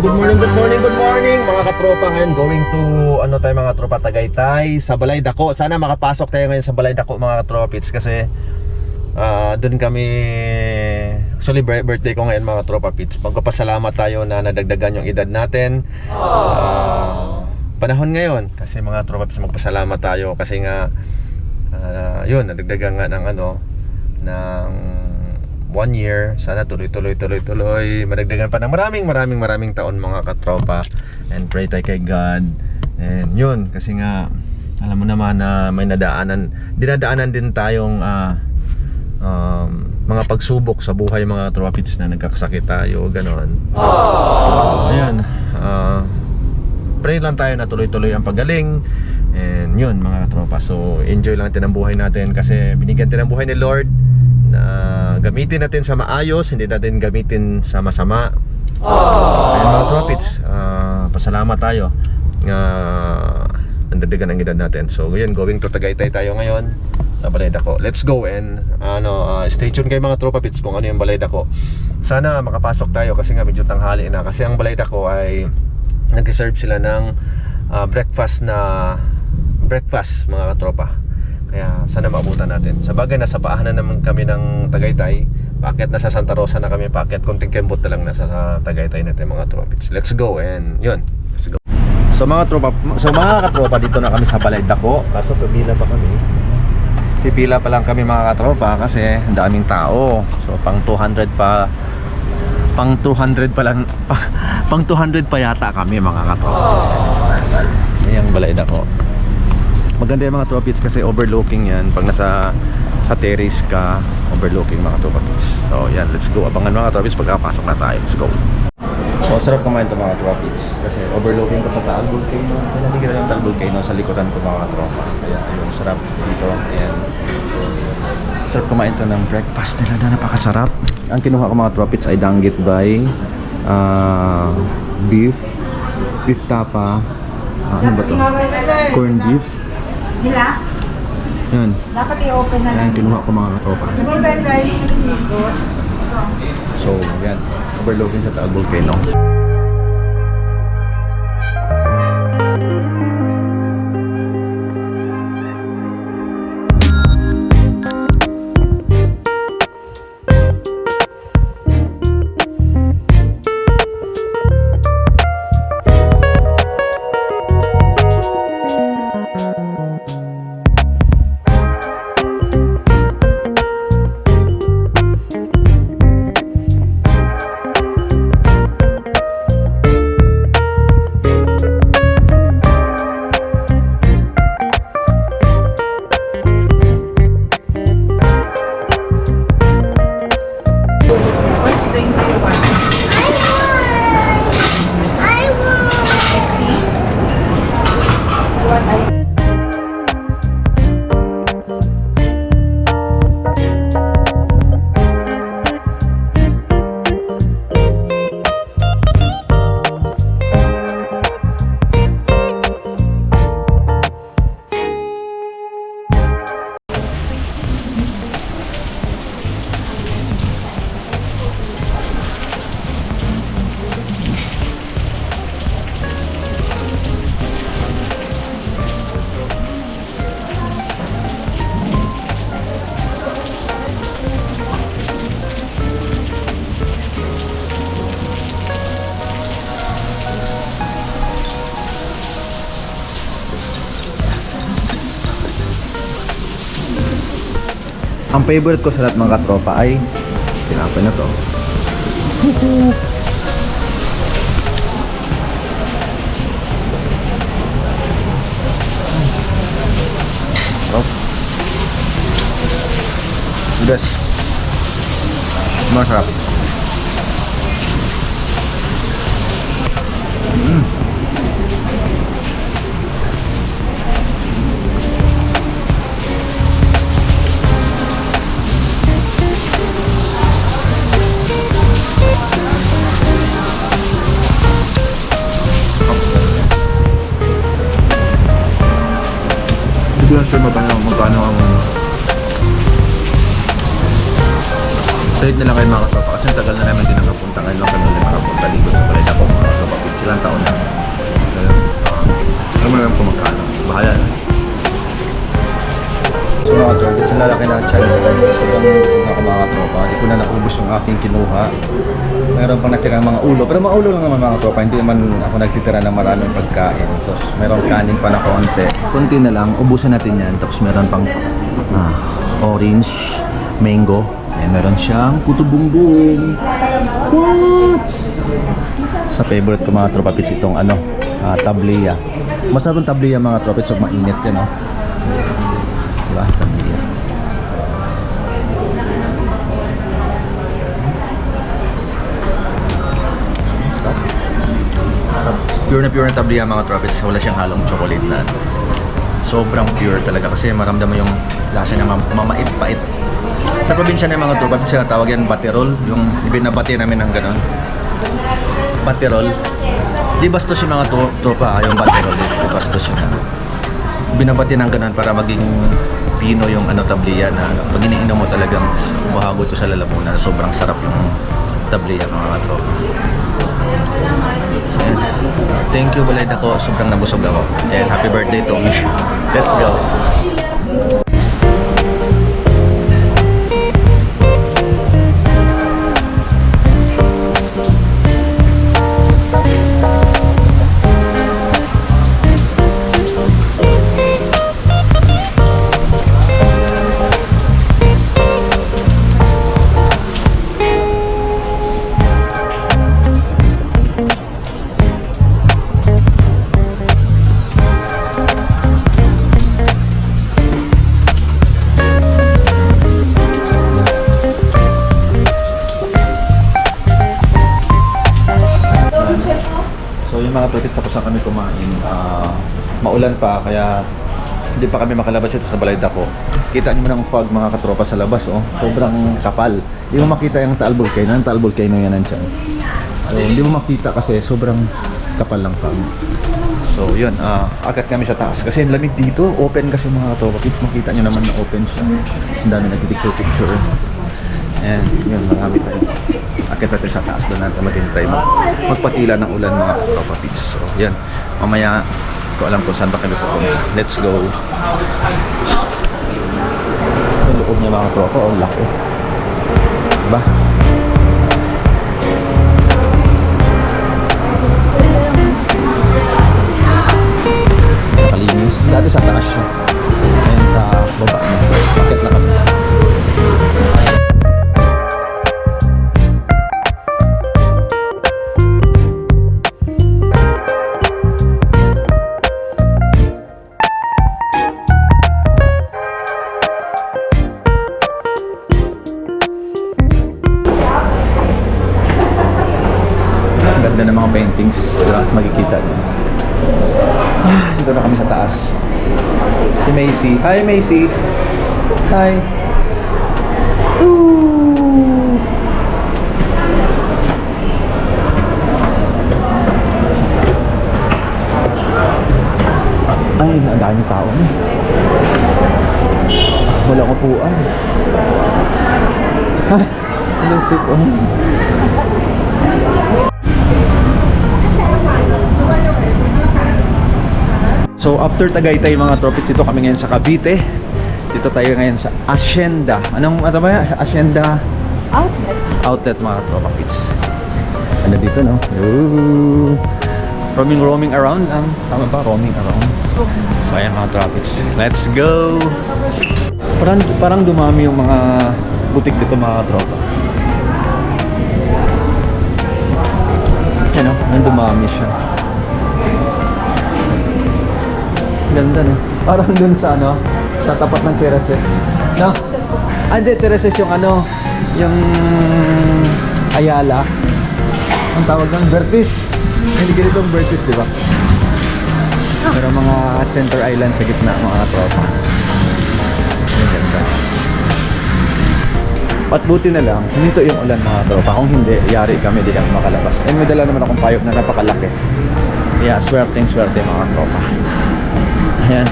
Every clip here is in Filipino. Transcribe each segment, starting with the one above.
good morning mga katropa. Ngayon going to ano tayo mga tropa, Tagaytay sa Balay Dako. Sana makapasok tayo ngayon sa Balay Dako mga katropits kasi doon kami, actually birthday ko ngayon mga tropa pits. Magpapasalamat tayo na nadagdagan yung edad natin sa panahon ngayon. Kasi mga tropa pits, magpasalamat tayo kasi nga yun, nadagdagan nga ng ng 1 year. Sana tuloy madagdagan pa ng maraming taon mga katropa. And pray tayo kay God. And yun, kasi nga alam mo naman na may dinadaanan din tayong mga pagsubok sa buhay mga tropits na nagkakasakit tayo, ganon. So ayan, pray lang tayo na tuloy ang paggaling. And yun mga tropa, so enjoy lang natin ang buhay natin kasi binigyan natin ang buhay ni Lord na gamitin natin sa maayos, hindi natin gamitin sa masama. Ayun mga tropits, pasalamat tayo nandagdagan ang edad natin. So yun, going to Tagaytay tayo ngayon sa Balay Dako. Let's go and stay tuned kayo mga tropa pits kung ano yung Balay Dako. Sana makapasok tayo kasi nga medyo tanghali na. Kasi ang Balay Dako ay nag-serve sila ng breakfast mga katropa. Kaya sana maabutan natin. Sa bagay, nasa paanan naman kami ng Tagaytay. Paakyat na sa Santa Rosa na kami. Paakyat konting kembot na lang nasa Tagaytay natin mga tropits. Let's go and yun, let's go. So mga katropa, dito na kami sa Balay Dako. Kaso pipila pa kami. Pipila pa lang kami mga katropa kasi ang daming tao. So pang 200 pa lang. Pang 200 pa yata kami mga katropa. Ayan Balay Dako. Maganda yung mga tropits kasi overlooking yan. Pag nasa terrace ka, overlooking mga tropits. So yan, let's go. Abangan mga tropits pagkapasok na tayo. Let's go. So sarap kumain ito mga tropits kasi overlooking ko sa Taal Volcano. Hindi kita yung Taal Volcano sa likuran ko mga tropa. Kaya ayun, sarap dito. Ayan. So sarap kumain ito ng breakfast nila na napakasarap. Ang kinuha ko mga tropits ay danggit by beef tapa, ano ba to? Corned beef. Hila? Yan. Dapat i-open na lang. Yan, kinuha ko mga katropa. So, yan. Overlooking sa Taal Volcano. Ang favorite ko sa lahat mga katropa ay tinapay na to. Best. Masarap. Hindi lang sure magkano ang Trade na lang kayo mga kasama kasi tagal na naman din nakapunta. Ngayon lang kami ulit nakapunta dito sa Balay Dako mga kasama. lalaki na tiyan ko. Sobrang gutom ako mga tropa. Hindi ko na naubos yung aking kinuha. Meron pang natirang mga ulo. Pero mga ulo lang naman mga tropa. Hindi naman ako nagtitira ng maraming pagkain. So, meron kanin pa na konti. Konti na lang. Ubusan natin yan. Tapos meron pang orange, mango. And meron siyang puto bumbong. What? Sa favorite ko mga tropa pits itong tabliya. Masarap yung tabliya mga tropa pits. So, mainit yan, no? Diba? Tabliya. Pure na tabliya mga tropa pits. Wala siyang halong chocolate na. Sobrang pure talaga kasi maramdam mo yung lasa niya mamait-pait. Sa probinsya ng mga tropa, sila tawag yan baterol, yung binabati namin ng ganon. Baterol. Di bastos yung mga tropa, yung baterol, di bastos yung binabati ng ganon para maging pino yung tabliya na pag iniinom mo talagang mahago ito sa lalamunan. Sobrang sarap yung tabliya mga tropa. So, yan. Thank you, Balay Dako. Sobrang nabusog ako. And happy birthday to me. Let's go. So yung mga tropa, tapos na kami kumain. Maulan pa, kaya hindi pa kami makalabas ito sa Balay Dako. Kita nyo mo ng fog mga katropa sa labas, oh. Sobrang kapal. Hindi mo makita yung Taal Volcano. Ang Taal Volcano yan nandiyan. So hindi mo makita kasi sobrang kapal lang fog. So yun, akat kami sa taas. Kasi lamig dito, open kasi mga katropa. Kids, makita nyo naman na open siya. Ang dami nag-picture. And yun, marami tayo. Akit natin sa taas, doon natin maghintay magpatila ng ulan mga tropa pits. So yan, mamaya ko alam kung saan pa kami pupunta. Let's go. Yung loob niya mga tropa, oh laki. Diba? Nakalinis. Dati sa taas siya. Ngayon sa baba niya. Akit na kami. Ganda ng mga paintings, diba? Makikita nyo. Dito na kami sa taas. Si Macy. Hi Macy. Hi. Ooh. Ay, ang daming tao na. Walang upuan. Ay, hello sit. So after Tagaytay mga tropits, dito kami ngayon sa Cavite. Dito tayo ngayon sa Hacienda. Anong ba yan? Hacienda Outlet mga tropits. Ano dito, no? Ooh. Roaming around. Tama ba? Roaming around. So ayan mga tropits. Let's go! Parang dumami yung mga butik dito mga tropa. Yan o, dumami siya. Ganda no. Parang dun sa sa tapat ng terraces. No? Hindi, terraces yung yung Ayala. Ang tawag ng Vertis. Hindi ganito ang Vertis, di ba? Pero mga center island sa gitna, mga tropa. Ang ganda. At buti na lang, hinto yung ulan mga tropa. Kung hindi, yari kami, di kami makalabas. And may dala naman akong payog na napakalaki. Kaya swerte mga tropa. Ayan.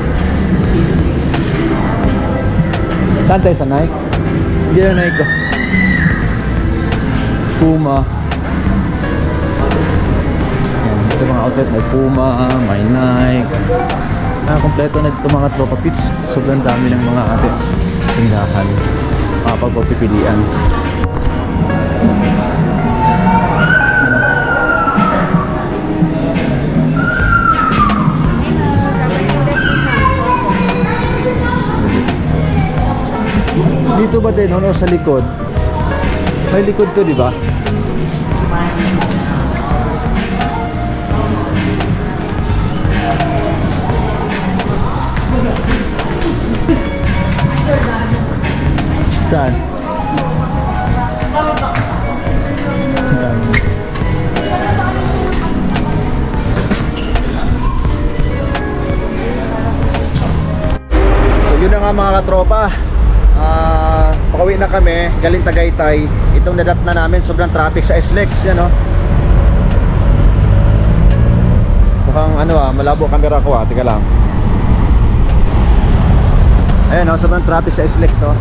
Saan tayo sa Nike? Hindi na Nike ko. Puma. Ayan, dito mga outlet. May Puma, may Nike. Kompleto na dito mga tropa pits. Sobrang dami ng mga tindahan, pagpipilian. Dito ba din, ano, sa likod? May likod to, di ba? Saan? So yun na nga mga katropa, pauwi na kami galing Tagaytay. Itong nadat na namin, sobrang traffic sa SLEX, yan o. Mukhang ano malabo camera ko tika lang. Ayan o, sobrang traffic sa SLEX o.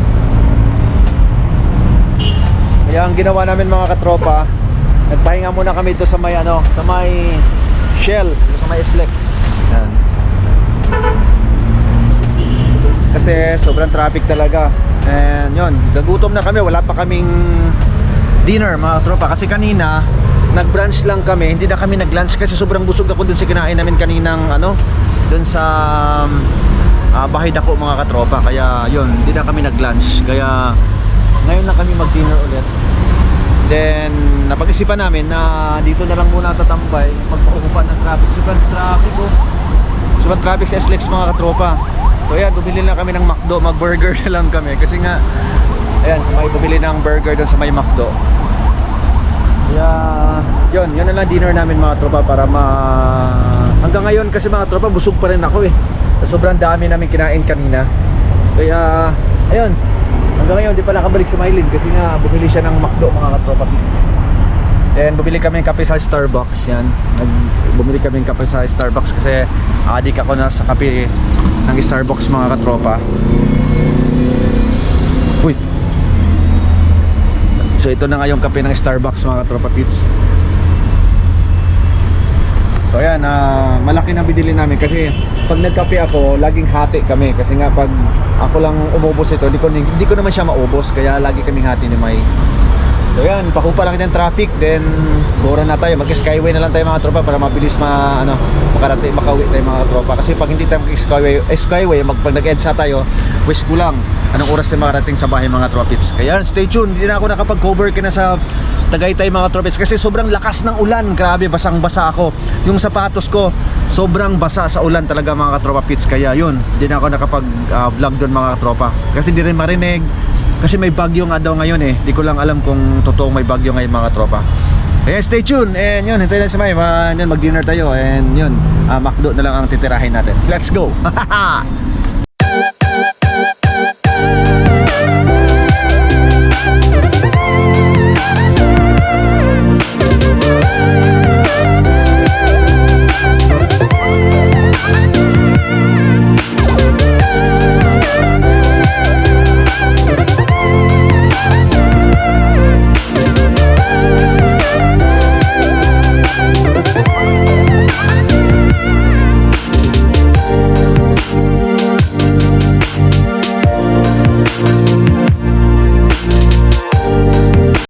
Kaya ang ginawa namin mga katropa, nagpahinga muna kami ito sa may sa may Shell, sa may SLEX. Yan. Kasi sobrang traffic talaga. And yun, nagutom na kami, wala pa kaming dinner mga tropa. Kasi kanina, nag-brunch lang kami, hindi na kami nag-lunch kasi sobrang busog ako dun sa kinain namin kaninang dun sa bahay dako mga katropa. Kaya yun, hindi na kami nag-lunch. Kaya ngayon lang kami mag-dinner ulit. Then, napag-isipan namin na dito na lang muna tatambay, magpaukupan ng traffic. Sobrang traffic oh. Sobrang traffic sa SLEX mga katropa. So ayan, bumili lang kami ng McDo, mag-burger na lang kami. Kasi nga, ayan, sa may bumili ng burger doon sa may McDo. Kaya, yun na lang dinner namin mga tropa para hanggang ngayon kasi mga tropa, busog pa rin ako eh. Sobrang dami namin kinain kanina. Kaya, ayun, hanggang ngayon di pa nakabalik sa Maylin kasi nga bumili siya ng McDo mga katropa kids. Then bumili kami ng kape sa Starbucks. Yan, bumili kami ng kape sa Starbucks kasi adik ako na sa kape ng Starbucks mga katropa. Uy. So ito na nga yung kape ng Starbucks mga katropa kids. So ayan, malaki na binili namin kasi pag nagkape ako, laging hati kami kasi nga pag ako lang umubos ito, hindi ko naman siya maubos kaya lagi kaming hati ni May. So ayan, pakupa lang yung traffic, then bora na tayo, mag-skyway na lang tayo mga tropa para mabilis makarating, makauwi tayo mga tropa. Kasi pag hindi tayo mag-skyway, pag nag-EDSA tayo, wish ko lang anong oras tayo makarating sa bahay mga tropits. Kaya stay tuned, hindi na ako nakapag-cover ka na sa Tagaytay mga tropits kasi sobrang lakas ng ulan, grabe, basang-basa ako. Yung sapatos ko, sobrang basa sa ulan talaga mga katropa pits. Kaya yun, hindi na ako nakapag-vlog doon mga katropa. Kasi hindi rin marinig. Kasi may bagyo nga daw ngayon eh. Di ko lang alam kung totoong may bagyo ngayon mga tropa. Kaya stay tuned. And yun, hintayin na si May. Mag-dinner tayo. And yun, McDo na lang ang titirahin natin. Let's go!